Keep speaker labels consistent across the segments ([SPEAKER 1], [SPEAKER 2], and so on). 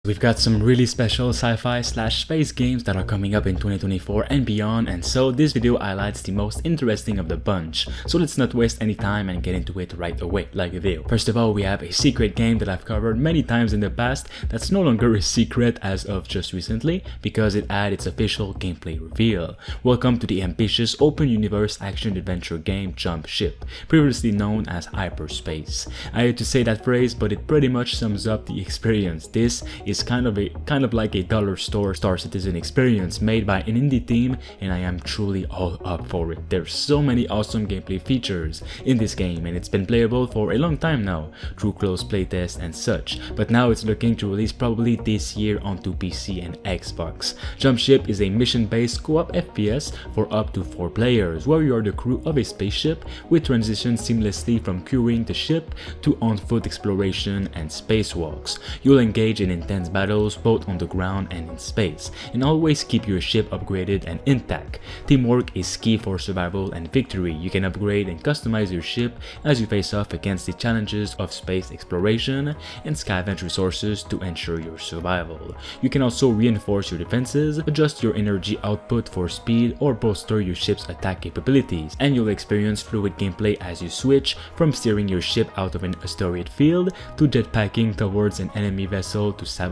[SPEAKER 1] We've got some really special sci-fi slash space games that are coming up in 2024 and beyond, and so this video highlights the most interesting of the bunch. So let's not waste any time and get into it right away, like a video. First of all, we have a secret game that I've covered many times in the past that's no longer a secret as of just recently because it had its official gameplay reveal. Welcome to the ambitious open universe action adventure game Jump Ship, previously known as Hyperspace. I hate to say that phrase, but it pretty much sums up the experience. This is kind of like a dollar store Star Citizen experience made by an indie team, and I am truly all up for it. There's so many awesome gameplay features in this game, and it's been playable for a long time now through close playtests and such, but now it's looking to release probably this year onto PC and Xbox. Jump Ship is a mission-based co-op FPS for up to 4 players, where you are the crew of a spaceship with transitions seamlessly from crewing the ship to on-foot exploration and spacewalks. You'll engage in intense battles both on the ground and in space, and always keep your ship upgraded and intact. Teamwork is key for survival and victory. You can upgrade and customize your ship as you face off against the challenges of space exploration and scavenge resources to ensure your survival. You can also reinforce your defenses, adjust your energy output for speed, or bolster your ship's attack capabilities, and you'll experience fluid gameplay as you switch from steering your ship out of an asteroid field to jetpacking towards an enemy vessel to sabotage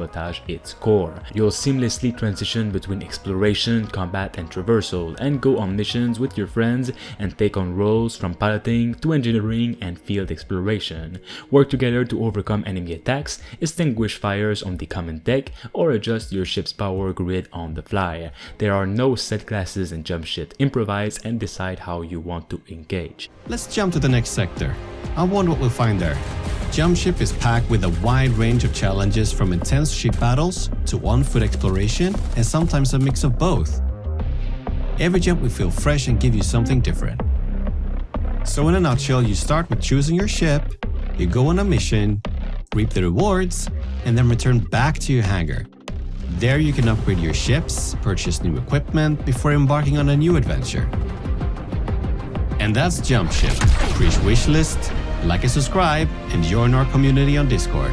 [SPEAKER 1] its core. You'll seamlessly transition between exploration, combat, and traversal, and go on missions with your friends and take on roles from piloting to engineering and field exploration. Work together to overcome enemy attacks, extinguish fires on the common deck, or adjust your ship's power grid on the fly. There are no set classes in Jump Ship. Improvise and decide how you want to engage.
[SPEAKER 2] Let's jump to the next sector. I wonder what we'll find there. Jump Ship is packed with a wide range of challenges, from intense ship battles to on-foot exploration, and sometimes a mix of both. Every jump will feel fresh and give you something different. So in a nutshell, you start with choosing your ship, you go on a mission, reap the rewards, and then return back to your hangar. There you can upgrade your ships, purchase new equipment before embarking on a new adventure. And that's Jump Ship. Reach wishlist, like and subscribe, and join our community on Discord.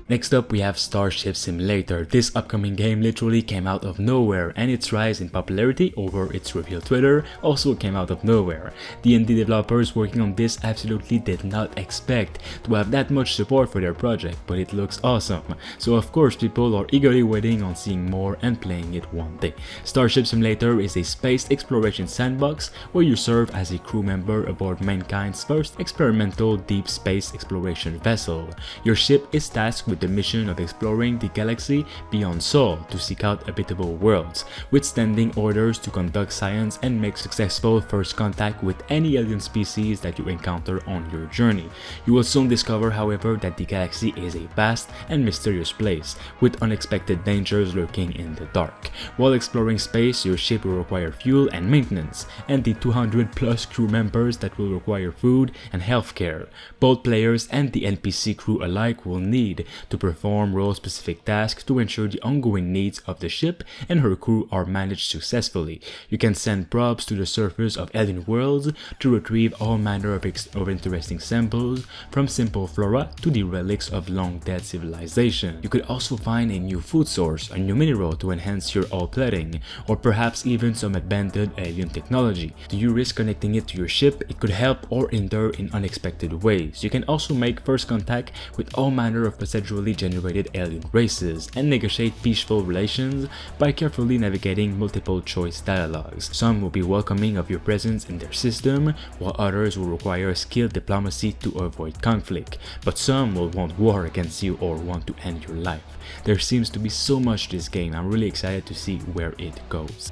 [SPEAKER 1] Next up, we have Starship Simulator. This upcoming game literally came out of nowhere, and its rise in popularity over its reveal Twitter also came out of nowhere. The indie developers working on this absolutely did not expect to have that much support for their project, but it looks awesome. So of course people are eagerly waiting on seeing more and playing it one day. Starship Simulator is a space exploration sandbox where you serve as a crew member aboard mankind's first experimental deep space exploration vessel. Your ship is tasked with the mission of exploring the galaxy beyond Sol to seek out habitable worlds, with standing orders to conduct science and make successful first contact with any alien species that you encounter on your journey. You will soon discover, however, that the galaxy is a vast and mysterious place, with unexpected dangers lurking in the dark. While exploring space, your ship will require fuel and maintenance, and the 200 plus crew members that will require food and healthcare. Both players and the NPC crew alike will need to perform role-specific tasks to ensure the ongoing needs of the ship and her crew are managed successfully. You can send probes to the surface of alien worlds to retrieve all manner of interesting samples, from simple flora to the relics of long-dead civilization. You could also find a new food source, a new mineral to enhance your oil plating, or perhaps even some abandoned alien technology. Do you risk connecting it to your ship? It could help or hinder in unexpected ways. You can also make first contact with all manner of procedurally generated alien races and negotiate peaceful relations by carefully navigating multiple choice dialogues. Some will be welcoming of your presence in their system, while others will require skilled diplomacy to avoid conflict, but some will want war against you or want to end your life. There seems to be so much to this game. I'm really excited to see where it goes.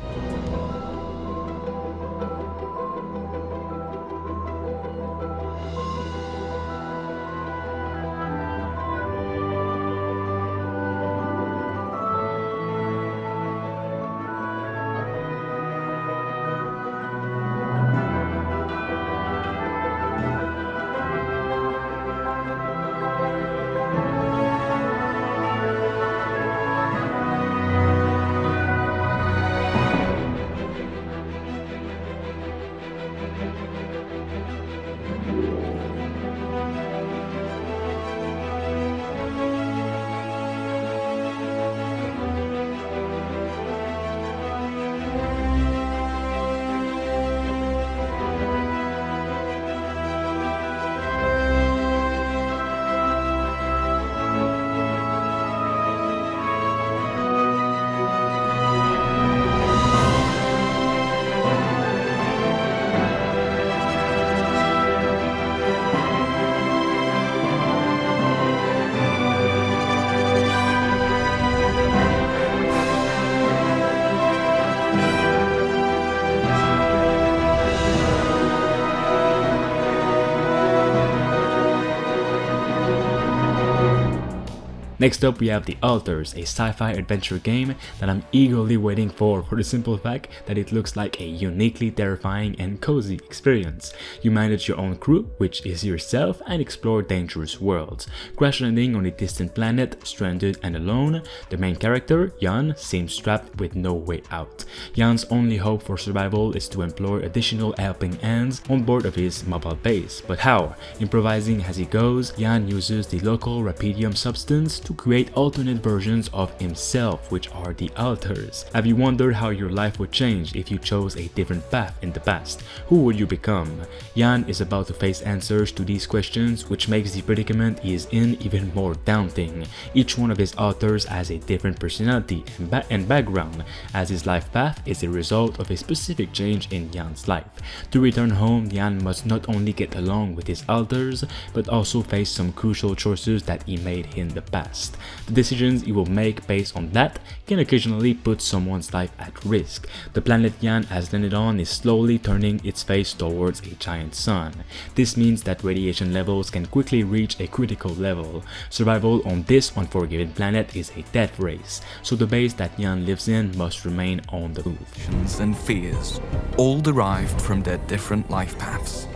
[SPEAKER 1] Next up we have The Outlaws, a sci-fi adventure game that I'm eagerly waiting for the simple fact that it looks like a uniquely terrifying and cozy experience. You manage your own crew, which is yourself, and explore dangerous worlds. Crash landing on a distant planet, stranded and alone, the main character, Jan, seems trapped with no way out. Jan's only hope for survival is to employ additional helping hands on board of his mobile base. But how? Improvising as he goes, Jan uses the local rapidium substance to create alternate versions of himself, which are the Outlaws. Have you wondered how your life would change if you chose a different path in the past? Who would you become? Jan is about to face answers to these questions, which makes the predicament he is in even more daunting. Each one of his Outlaws has a different personality and background, as his life path is a result of a specific change in Jan's life. To return home, Jan must not only get along with his Outlaws, but also face some crucial choices that he made in the past. The decisions he will make based on that can occasionally put someone's life at risk. The planet Jan has landed on is slowly turning its face towards a giant sun. This means that radiation levels can quickly reach a critical level. Survival on this unforgiving planet is a death race, so the base that Jan lives in must remain on the move.
[SPEAKER 3] And fears, all derived from their different life paths.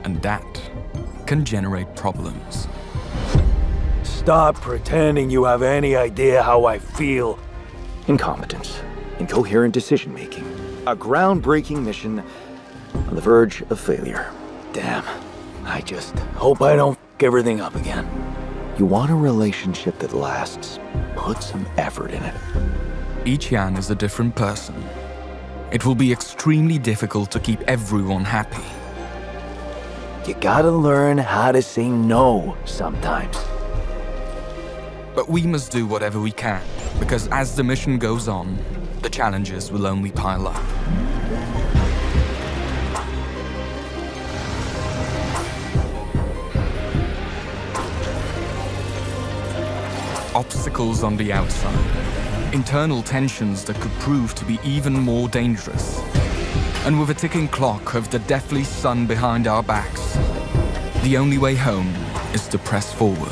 [SPEAKER 3] And that can generate problems.
[SPEAKER 4] Stop pretending you have any idea how I feel. Incompetence, incoherent decision-making, a groundbreaking mission on the verge of failure. Damn, I just hope I don't f*** everything up again. You want a relationship that lasts, put some effort in it.
[SPEAKER 3] Each Jan is a different person. It will be extremely difficult to keep everyone happy.
[SPEAKER 4] You gotta learn how to say no sometimes.
[SPEAKER 3] But we must do whatever we can, because as the mission goes on, the challenges will only pile up. Obstacles on the outside, internal tensions that could prove to be even more dangerous, and with a ticking clock of the deathly sun behind our backs, the only way home is to press forward.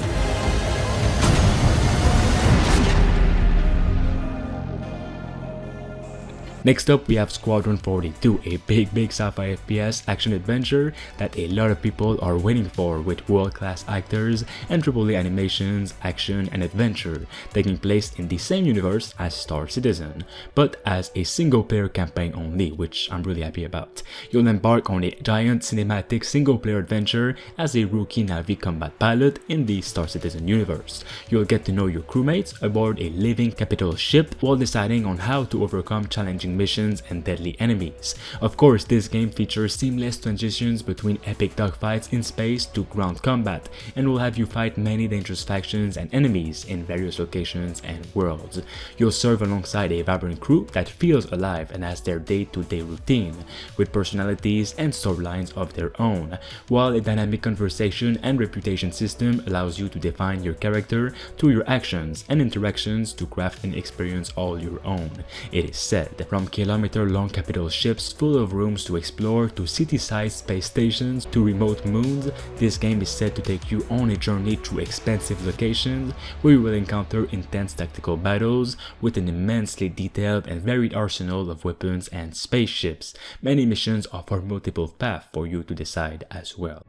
[SPEAKER 1] Next up we have Squadron 42, a big sci-fi FPS action-adventure that a lot of people are waiting for, with world-class actors and AAA animations, action and adventure, taking place in the same universe as Star Citizen, but as a single-player campaign only, which I'm really happy about. You'll embark on a giant cinematic single-player adventure as a rookie Navy combat pilot in the Star Citizen universe. You'll get to know your crewmates aboard a living capital ship while deciding on how to overcome challenging missions and deadly enemies. Of course, this game features seamless transitions between epic dogfights in space to ground combat, and will have you fight many dangerous factions and enemies in various locations and worlds. You'll serve alongside a vibrant crew that feels alive and has their day-to-day routine, with personalities and storylines of their own, while a dynamic conversation and reputation system allows you to define your character through your actions and interactions to craft an experience all your own. It is said, from kilometer-long capital ships full of rooms to explore to city-sized space stations to remote moons, this game is said to take you on a journey through expansive locations where you will encounter intense tactical battles with an immensely detailed and varied arsenal of weapons and spaceships. Many missions offer multiple paths for you to decide as well.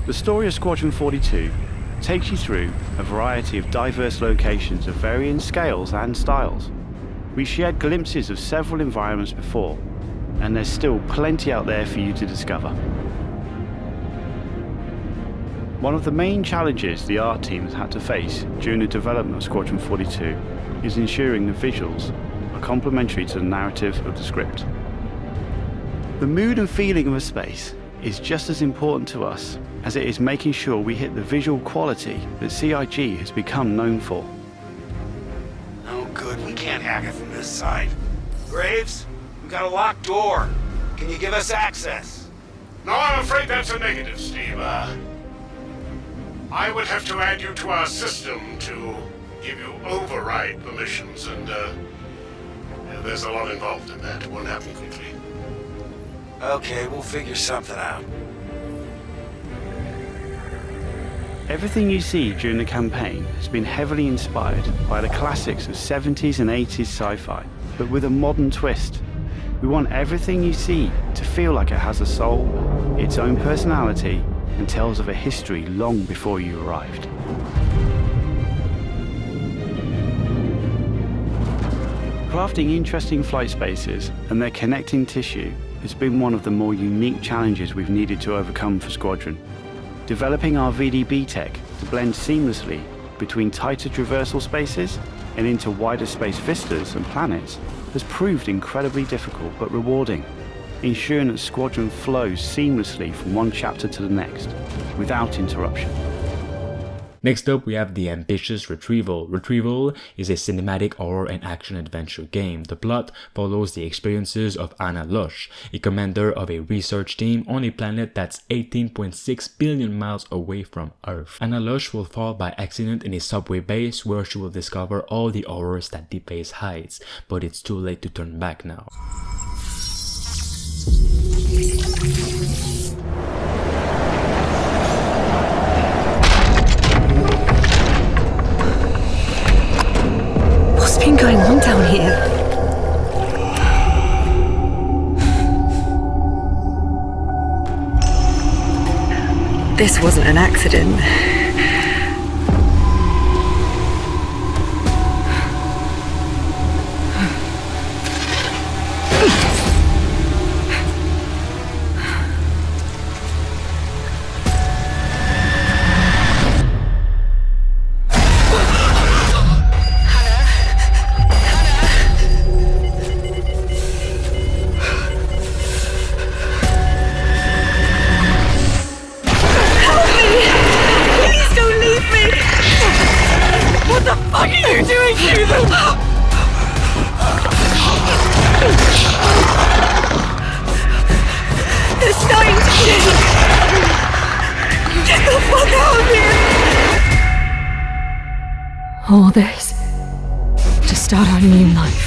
[SPEAKER 5] The story of Squadron 42 takes you through a variety of diverse locations of varying scales and styles. We shared glimpses of several environments before, and there's still plenty out there for you to discover. One of the main challenges the art team has had to face during the development of Squadron 42 is ensuring the visuals are complementary to the narrative of the script. The mood and feeling of a space is just as important to us as it is making sure we hit the visual quality that CIG has become known for.
[SPEAKER 6] Good, we can't hack it from this side. Graves, we've got a locked door. Can you give us access?
[SPEAKER 7] No, I'm afraid that's a negative, Steve. I would have to add you to our system to give you override permissions, and there's a lot involved in that. It won't happen quickly.
[SPEAKER 6] Okay, we'll figure something out.
[SPEAKER 5] Everything you see during the campaign has been heavily inspired by the classics of 70s and 80s sci-fi, but with a modern twist. We want everything you see to feel like it has a soul, its own personality, and tells of a history long before you arrived. Crafting interesting flight spaces and their connecting tissue has been one of the more unique challenges we've needed to overcome for Squadron. Developing our VDB tech to blend seamlessly between tighter traversal spaces and into wider space vistas and planets has proved incredibly difficult but rewarding, ensuring that Squadron flows seamlessly from one chapter to the next, without interruption.
[SPEAKER 1] Next up, we have the ambitious Retrieval. Retrieval is a cinematic horror and action-adventure game. The plot follows the experiences of Anna Lush, a commander of a research team on a planet that's 18.6 billion miles away from Earth. Anna Lush will fall by accident in a subway base where she will discover all the horrors that the base hides, but it's too late to turn back now.
[SPEAKER 8] What's been going on down here? This wasn't an accident. All this to start our new life.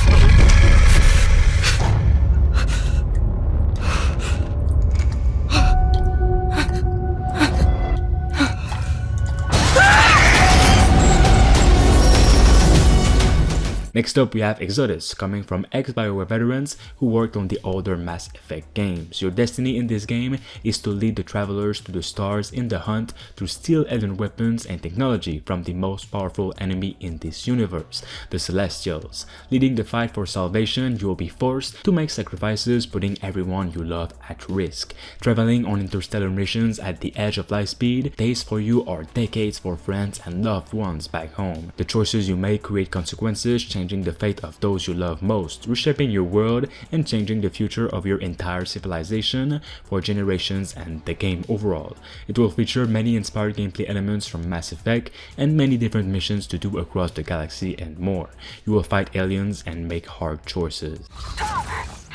[SPEAKER 1] Next up, we have Exodus, coming from ex-BioWare veterans who worked on the older Mass Effect games. Your destiny in this game is to lead the travelers to the stars in the hunt to steal alien weapons and technology from the most powerful enemy in this universe, the Celestials. Leading the fight for salvation, you will be forced to make sacrifices, putting everyone you love at risk. Traveling on interstellar missions at the edge of light speed, days for you are decades for friends and loved ones back home. The choices you make create consequences, changing the fate of those you love most, reshaping your world and changing the future of your entire civilization for generations and the game overall. It will feature many inspired gameplay elements from Mass Effect and many different missions to do across the galaxy and more. You will fight aliens and make hard choices.
[SPEAKER 9] Tom!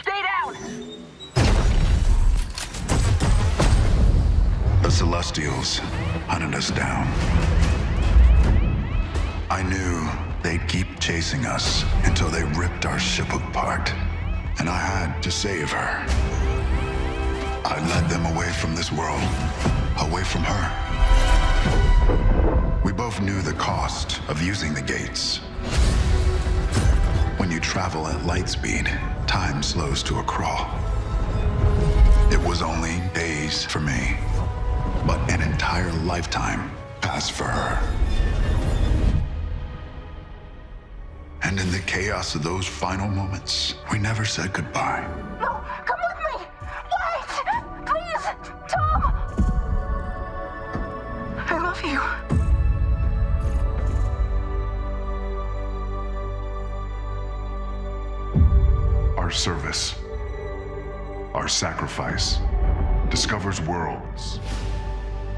[SPEAKER 9] Stay down!
[SPEAKER 10] The Celestials hunted us down. I knew they'd keep chasing us until they ripped our ship apart, and I had to save her. I led them away from this world, away from her. We both knew the cost of using the gates. When you travel at light speed, time slows to a crawl. It was only days for me, but an entire lifetime passed for her. And in the chaos of those final moments, we never said goodbye.
[SPEAKER 9] No! Come with me! Wait! Please! Tom! I love you.
[SPEAKER 10] Our service, our sacrifice, discovers worlds,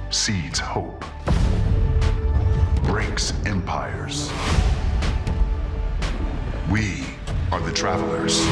[SPEAKER 10] seeds hope, breaks empires. We are the travelers.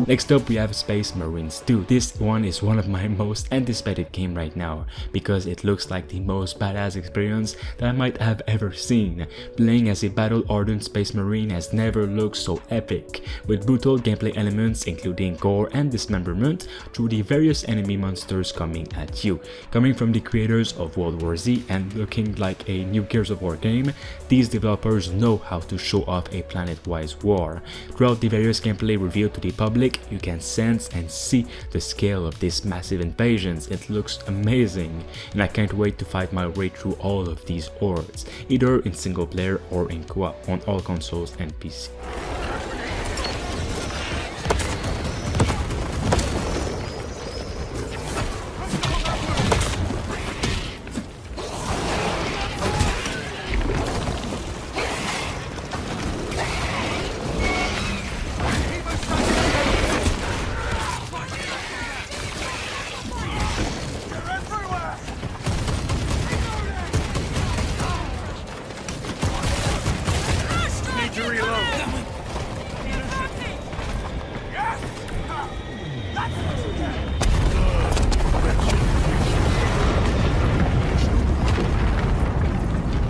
[SPEAKER 1] Next up we have Space Marines 2. This one is one of my most anticipated game right now because it looks like the most badass experience that I might have ever seen. Playing as a battle-hardened Space Marine has never looked so epic, with brutal gameplay elements including gore and dismemberment through the various enemy monsters coming at you. Coming from the creators of World War Z and looking like a new Gears of War game, these developers know how to show off a planet-wide war. Throughout the various gameplay revealed to the public, you can sense and see the scale of these massive invasions. It looks amazing, and I can't wait to fight my way through all of these hordes, either in single player or in co-op on all consoles and PC.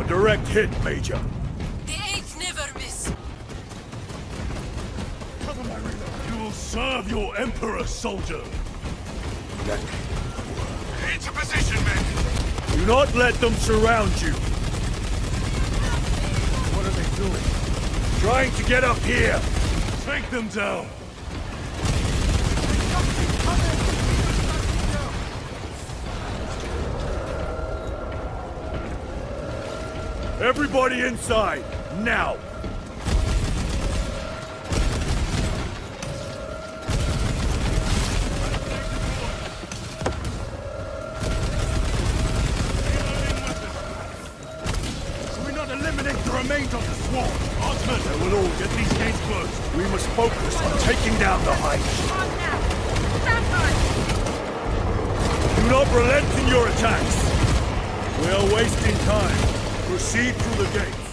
[SPEAKER 11] Direct hit, Major.
[SPEAKER 9] The eighth never miss.
[SPEAKER 11] You will serve your Emperor, soldier.
[SPEAKER 7] Into position, men!
[SPEAKER 11] Do not let them surround you. What are they doing? Trying to get up here. Take them down. Everybody inside, now! Can we not eliminate the remains of the swarm? Osmond, they will all get these gates closed. We must focus on taking down the heights. Do not relent in your attacks. We are wasting time. Proceed through the gates.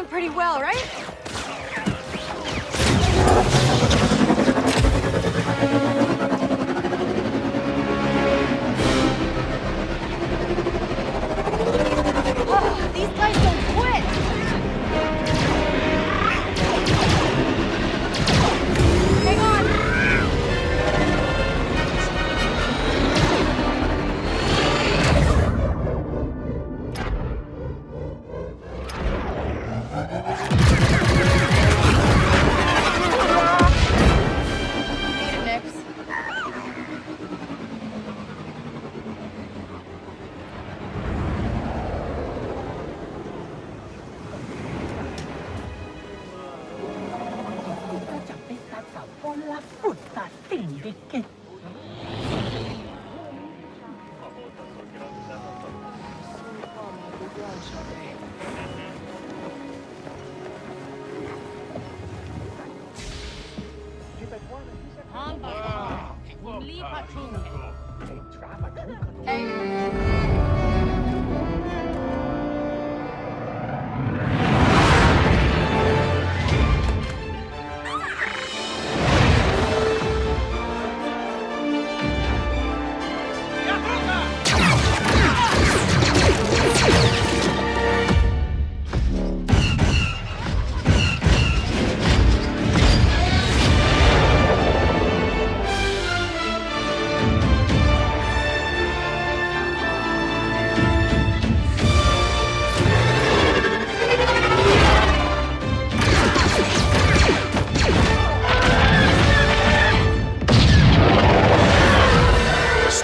[SPEAKER 9] Pretty well, right? Oh, these guys don't quit! Hang on!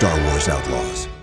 [SPEAKER 12] Star Wars Outlaws.